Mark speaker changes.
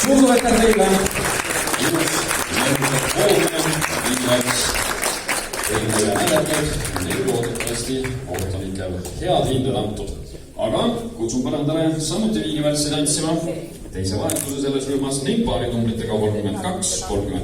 Speaker 1: Suur aitäh teile! Eelmine näidatud, neil loodetavasti kohtunikele head hinded antud. Aga kutsun põrandale samuti viigivältsi tantsima teise vahetuse selles rühmas ning paarinumritega 32, 33.